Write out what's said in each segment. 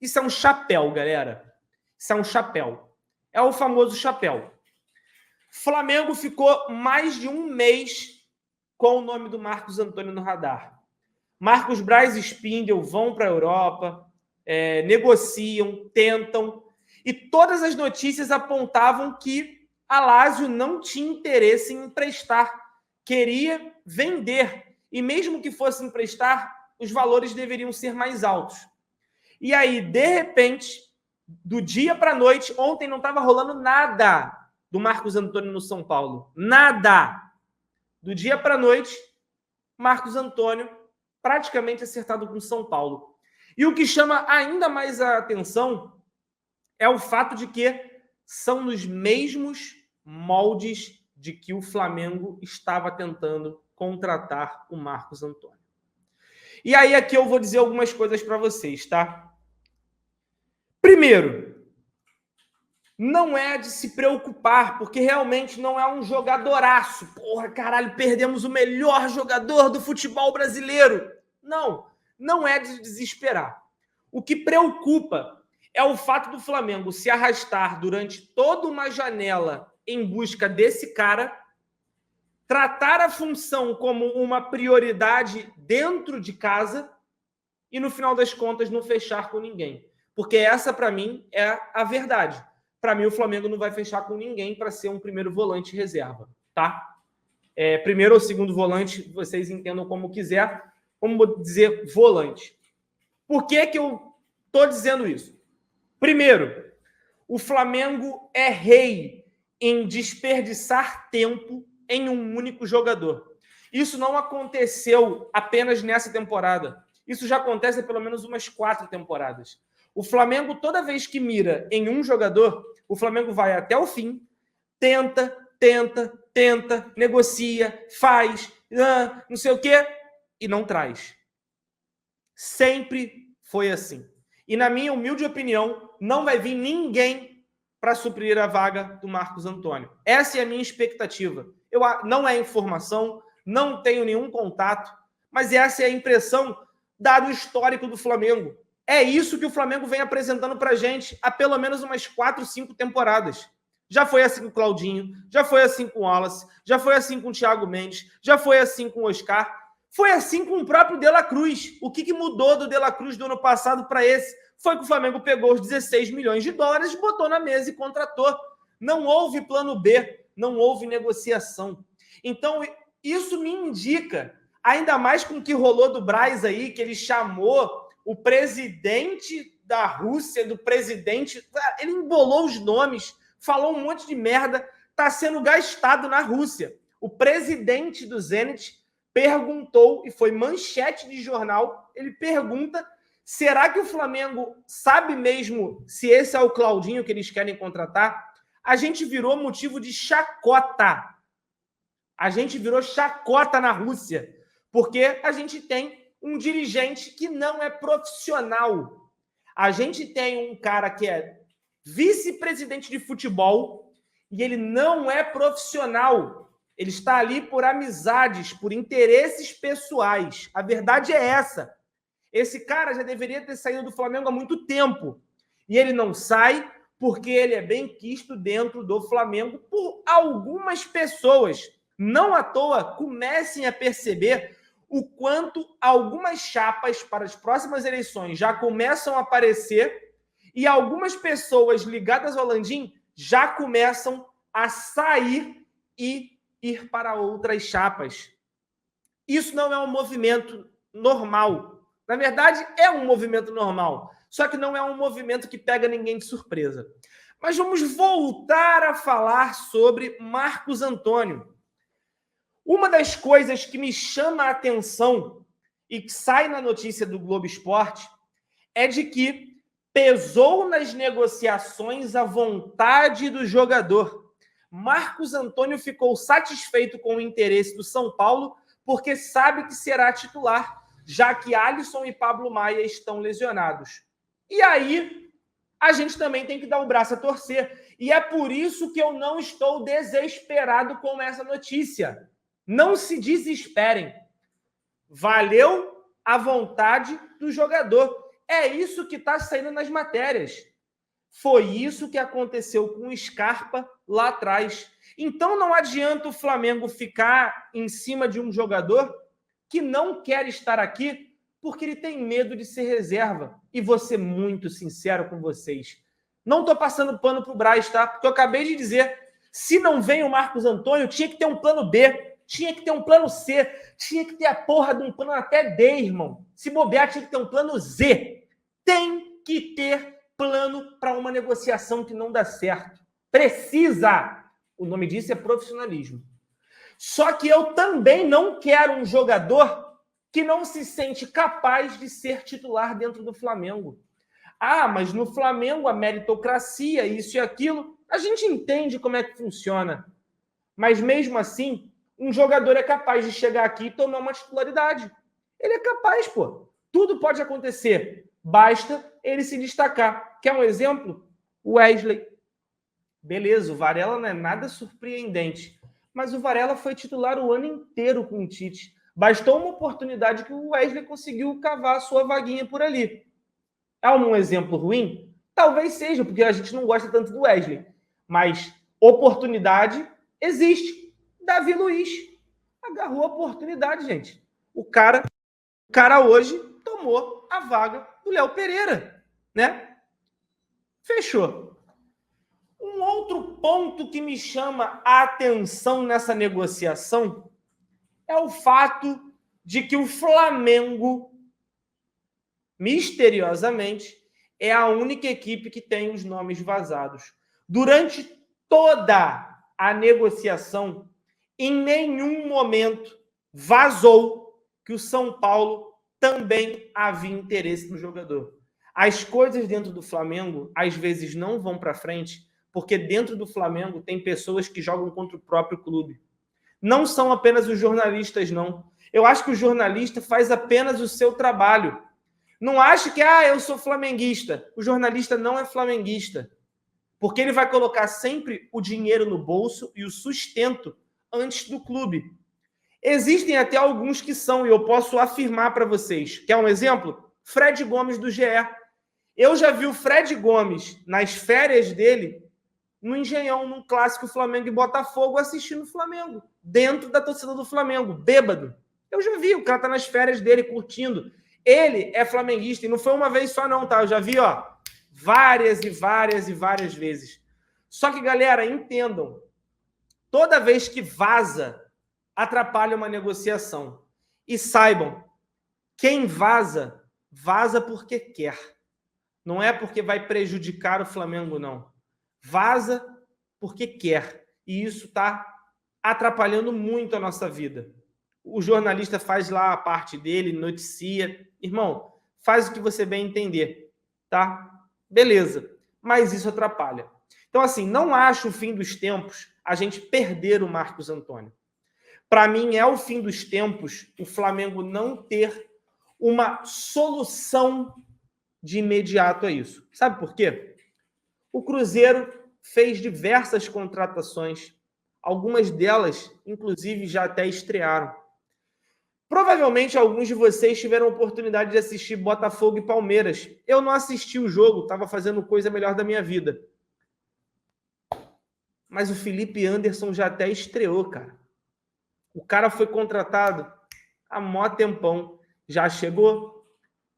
Isso é um chapéu, galera. Isso é um chapéu. É o famoso chapéu. Flamengo ficou mais de um mês com o nome do Marcos Antônio no radar. Marcos Braz e Spindel vão para a Europa, negociam, tentam, e todas as notícias apontavam que a Lazio não tinha interesse em emprestar, queria vender, e mesmo que fosse emprestar, os valores deveriam ser mais altos. E aí, de repente, do dia para a noite, ontem não estava rolando nada do Marcos Antônio no São Paulo. Nada! Do dia para a noite, Marcos Antônio praticamente acertado com o São Paulo. E o que chama ainda mais a atenção é o fato de que são nos mesmos moldes de que o Flamengo estava tentando contratar o Marcos Antônio. E aí aqui eu vou dizer algumas coisas para vocês, tá? Primeiro, não é de se preocupar, porque realmente não é um jogadoraço. Porra, caralho, perdemos o melhor jogador do futebol brasileiro. Não, não é de desesperar. O que preocupa é o fato do Flamengo se arrastar durante toda uma janela em busca desse cara, tratar a função como uma prioridade dentro de casa e, no final das contas, não fechar com ninguém. Porque essa, para mim, é a verdade. Para mim, o Flamengo não vai fechar com ninguém para ser um primeiro volante reserva, tá? Primeiro ou segundo volante, vocês entendam como quiser. Vamos dizer volante. Por que eu estou dizendo isso? Primeiro, o Flamengo é rei em desperdiçar tempo em um único jogador. Isso não aconteceu apenas nessa temporada. Isso já acontece há pelo menos umas 4 temporadas. O Flamengo, toda vez que mira em um jogador, o Flamengo vai até o fim, tenta, negocia, faz, não sei o quê, e não traz. Sempre foi assim. E na minha humilde opinião, não vai vir ninguém para suprir a vaga do Marcos Antônio. Essa é a minha expectativa. Não é informação, não tenho nenhum contato, mas essa é a impressão dado o histórico do Flamengo. É isso que o Flamengo vem apresentando para a gente há pelo menos umas 4, 5 temporadas. Já foi assim com o Claudinho, já foi assim com o Wallace, já foi assim com o Thiago Mendes, já foi assim com o Oscar, foi assim com o próprio De La Cruz. O que mudou do De La Cruz do ano passado para esse? Foi que o Flamengo pegou os 16 milhões de dólares, botou na mesa e contratou. Não houve plano B, não houve negociação. Então, isso me indica, ainda mais com o que rolou do Braz aí, que ele chamou o presidente da Rússia, do presidente, ele embolou os nomes, falou um monte de merda, está sendo gastado na Rússia. O presidente do Zenit perguntou, e foi manchete de jornal, ele pergunta, será que o Flamengo sabe mesmo se esse é o Claudinho que eles querem contratar? A gente virou motivo de chacota. A gente virou chacota na Rússia, porque a gente tem um dirigente que não é profissional. A gente tem um cara que é vice-presidente de futebol e ele não é profissional. Ele está ali por amizades, por interesses pessoais. A verdade é essa. Esse cara já deveria ter saído do Flamengo há muito tempo. E ele não sai porque ele é bem quisto dentro do Flamengo por algumas pessoas. Não à toa, comecem a perceber o quanto algumas chapas para as próximas eleições já começam a aparecer e algumas pessoas ligadas ao Landim já começam a sair e ir para outras chapas. Isso não é um movimento normal. Na verdade, é um movimento normal, só que não é um movimento que pega ninguém de surpresa. Mas vamos voltar a falar sobre Marcos Antônio. Uma das coisas que me chama a atenção e que sai na notícia do Globo Esporte é de que pesou nas negociações a vontade do jogador. Marcos Antônio ficou satisfeito com o interesse do São Paulo porque sabe que será titular, já que Alisson e Pablo Maia estão lesionados. E aí, a gente também tem que dar o braço a torcer. E é por isso que eu não estou desesperado com essa notícia. Não se desesperem. Valeu a vontade do jogador. É isso que está saindo nas matérias. Foi isso que aconteceu com o Scarpa lá atrás. Então não adianta o Flamengo ficar em cima de um jogador que não quer estar aqui porque ele tem medo de ser reserva. E vou ser muito sincero com vocês. Não estou passando pano para o Braz, tá? Porque eu acabei de dizer, se não vem o Marcos Antônio, tinha que ter um plano B, tinha que ter um plano C, tinha que ter a porra de um plano até D, irmão. Se bobear, tinha que ter um plano Z. Tem que ter plano para uma negociação que não dá certo. Precisa! O nome disso é profissionalismo. Só que eu também não quero um jogador que não se sente capaz de ser titular dentro do Flamengo. Ah, mas no Flamengo a meritocracia, isso e aquilo, a gente entende como é que funciona. Mas mesmo assim, um jogador é capaz de chegar aqui e tomar uma titularidade. Ele é capaz, pô. Tudo pode acontecer. Basta ele se destacar. Quer um exemplo? O Wesley. Beleza, o Varela não é nada surpreendente. Mas o Varela foi titular o ano inteiro com o Tite. Bastou uma oportunidade que o Wesley conseguiu cavar a sua vaguinha por ali. É um exemplo ruim? Talvez seja, porque a gente não gosta tanto do Wesley. Mas oportunidade existe. Davi Luiz agarrou a oportunidade, gente. O cara hoje tomou a vaga do Léo Pereira, né? Fechou. Um outro ponto que me chama a atenção nessa negociação é o fato de que o Flamengo, misteriosamente, é a única equipe que tem os nomes vazados. Durante toda a negociação, em nenhum momento vazou que o São Paulo também havia interesse no jogador. As coisas dentro do Flamengo, às vezes, não vão para frente, porque dentro do Flamengo tem pessoas que jogam contra o próprio clube. Não são apenas os jornalistas, não. Eu acho que o jornalista faz apenas o seu trabalho. Não ache que, eu sou flamenguista. O jornalista não é flamenguista. Porque ele vai colocar sempre o dinheiro no bolso e o sustento antes do clube. Existem até alguns que são, e eu posso afirmar para vocês. Quer um exemplo? Fred Gomes, do GE. Eu já vi o Fred Gomes, nas férias dele, no Engenhão, num clássico Flamengo e Botafogo, assistindo o Flamengo, dentro da torcida do Flamengo, bêbado. Eu já vi, o cara tá nas férias dele, curtindo. Ele é flamenguista, e não foi uma vez só não, tá? Eu já vi, várias e várias e várias vezes. Só que, galera, entendam, toda vez que vaza, atrapalha uma negociação. E saibam, quem vaza, vaza porque quer. Não é porque vai prejudicar o Flamengo, não. Vaza porque quer. E isso está atrapalhando muito a nossa vida. O jornalista faz lá a parte dele, noticia. Irmão, faz o que você bem entender, tá? Beleza. Mas isso atrapalha. Então, assim, não acho o fim dos tempos a gente perder o Marcos Antônio. Para mim, é o fim dos tempos o Flamengo não ter uma solução de imediato a isso. Sabe por quê? O Cruzeiro fez diversas contratações, algumas delas, inclusive, já até estrearam. Provavelmente alguns de vocês tiveram a oportunidade de assistir Botafogo e Palmeiras. Eu não assisti o jogo, estava fazendo coisa melhor da minha vida. Mas o Felipe Anderson já até estreou, cara. O cara foi contratado há mó tempão. Já chegou,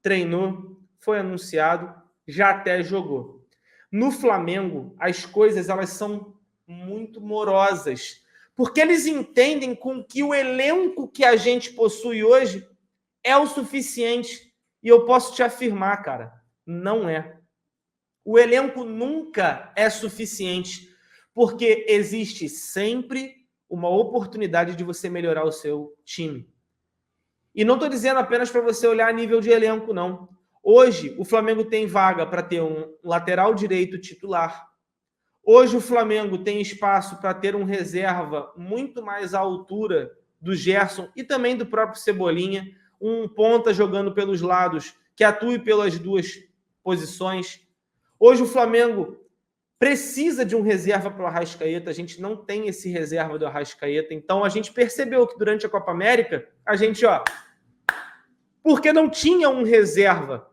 treinou, foi anunciado, já até jogou. No Flamengo, as coisas elas são muito morosas, porque eles entendem com que o elenco que a gente possui hoje é o suficiente. E eu posso te afirmar, cara, não é. O elenco nunca é suficiente, porque existe sempre uma oportunidade de você melhorar o seu time. E não estou dizendo apenas para você olhar a nível de elenco, não. Hoje, o Flamengo tem vaga para ter um lateral direito titular. Hoje, o Flamengo tem espaço para ter um reserva muito mais à altura do Gerson e também do próprio Cebolinha. Um ponta jogando pelos lados, que atue pelas duas posições. Hoje, o Flamengo precisa de um reserva para o Arrascaeta. A gente não tem esse reserva do Arrascaeta. Então, a gente percebeu que durante a Copa América, a gente, porque não tinha um reserva